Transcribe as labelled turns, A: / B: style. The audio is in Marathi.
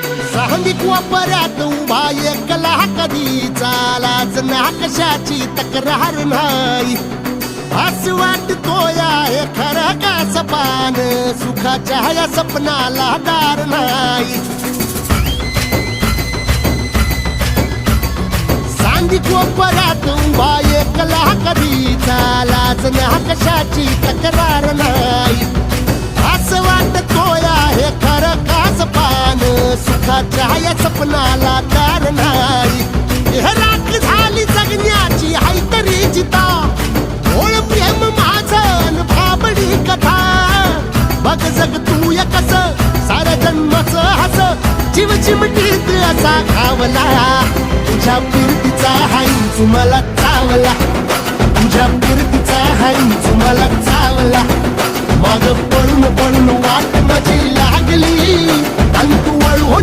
A: सांगिक वापरात उभा एकला कधी चालाच ना कशाची तक्रार नाही. असं वाटतोय हे खरं का सपान सुखाच्या या सपनाला दार नाही. सांगिक वापरात उभा एकला कधी चालाच ना कशाची तक्रार नाही. असं वाटतोय हे खरं का सपान सुखाच्या या सपनाला दार नाही. राख झाली जगण्याची हाय तरी जिता ओळ प्रेम माझं भाबडी कथा. बघ जग तू या कस साऱ्या जन्माचं हस जीव चिमटीत असा घावला. तुझ्या फिरतीचा हाय तुम्हाला चावला. तुझ्या फिरतीचा हाय तुम्हाला चावला. माग पडून पडून वाट माझी लागली आणि तू वळून